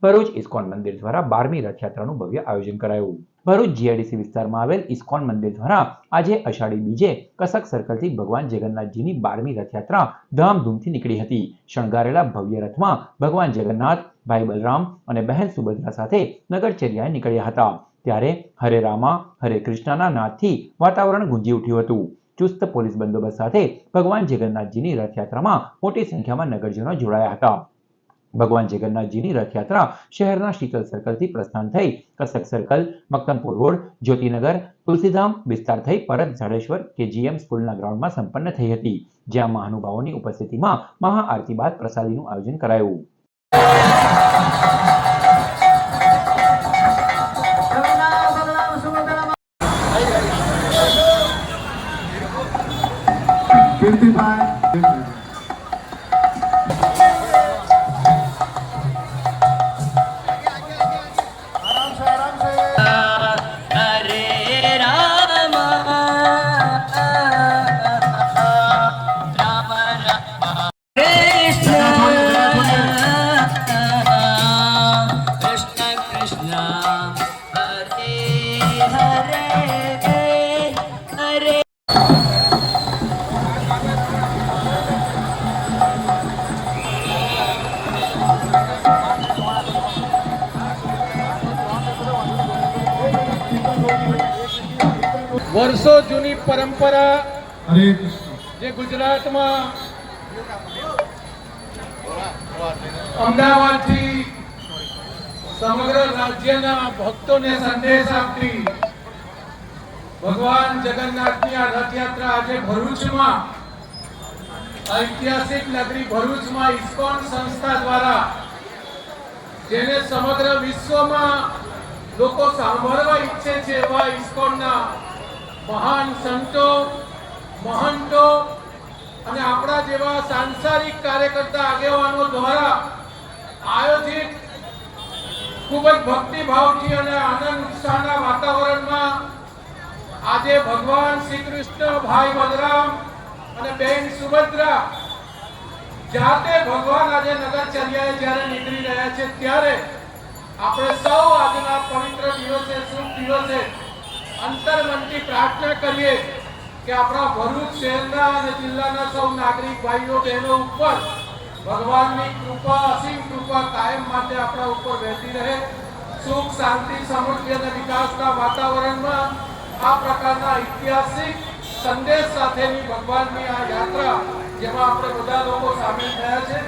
Bharuch ISKCON મંદિર દ્વારા 12મી રથયાત્રાનું ભવ્ય આયોજન કરાયું। ભરૂચ જીઆઈડીસી વિસ્તારમાં આવેલ ઇસ્કોન મંદિર દ્વારા આજે અષાઢી બીજે કસક સર્કલથી ભગવાન જગન્નાથજીની 12મી રથયાત્રા ધામધૂમથી નીકળી હતી। શણગારેલા ભવ્ય રથમાં ભગવાન જગન્નાથ, ભાઈ બલરામ અને બહેન સુભદ્રા સાથે નગરચર્યાએ નીકળ્યા હતા। ત્યારે હરે રામા હરે કૃષ્ણના નાદથી વાતાવરણ ગુંજી ઉઠ્યું હતું। ચુસ્ત પોલીસ બંદોબસ્ત સાથે ભગવાન જગન્નાથજીની રથયાત્રામાં મોટી સંખ્યામાં નગરજનો જોડાયા હતા। ભગવાન જગન્નાથજીની રથયાત્રા શહેરના શીતલ સર્કલથી પ્રસ્થાન થઈ કસક સર્કલ, મક્તમપુર રોડ, જ્યોતિનગર, તુલસીધામ વિસ્તાર થઈ પરત ઝાડેશ્વર કેજીએમ સ્કૂલના ગ્રાઉન્ડમાં સંપન્ન થઈ હતી, જ્યાં મહાનુભાવોની ઉપસ્થિતિમાં મહાઆરતી બાદ પ્રસાદીનું આયોજન કરાયું। વર્ષો જૂની પરંપરા જે ગુજરાતમાં અમદાવાદથી સમગ્ર રાજ્યના ભક્તોને સંદેશ આપતી ભગવાન જગન્નાથની આ રથયાત્રા આજે ભરૂચમાં ઐતિહાસિક નગરી ભરૂચમાં ઇસ્કોન સંસ્થા દ્વારા જેને સમગ્ર વિશ્વમાં લોકો સાંભળવા ઈચ્છે છે એવા ઇસ્કોનના મહાન સંતો, મહંતો અને આપણા જેવા સાંસારિક કાર્યકર્તા આગેવાનો દ્વારા આયોજિત ખૂબ જ ભક્તિભાવથી અને આનંદ ઉત્સાહના વાતાવરણમાં આજે ભગવાન શ્રી કૃષ્ણ, ભાઈ બલરામ અને બહેન સુભદ્રા જાતે ભગવાન આજે નગરચર્યાએ જ્યારે નીકળી રહ્યા છે ત્યારે આપણે સૌ આજના પવિત્ર દિવસે, શુભ દિવસે અંતરમનથી પ્રાર્થના કરીએ કે આપણા ભરૂચ શહેરના અને જિલ્લાના સૌ નાગરિક ભાઈઓ બહેનો ઉપર ભગવાનની કૃપા, અસીમ કૃપા કાયમ માટે આપણા ઉપર વહેતી રહે। સુખ, શાંતિ, સમૃદ્ધિ અને વિકાસના વાતાવરણમાં આ પ્રકારના ઐતિહાસિક સંદેશ સાથેની ભગવાનની આ યાત્રા જેમાં આપણે બધા લોકો સામેલ થયા છે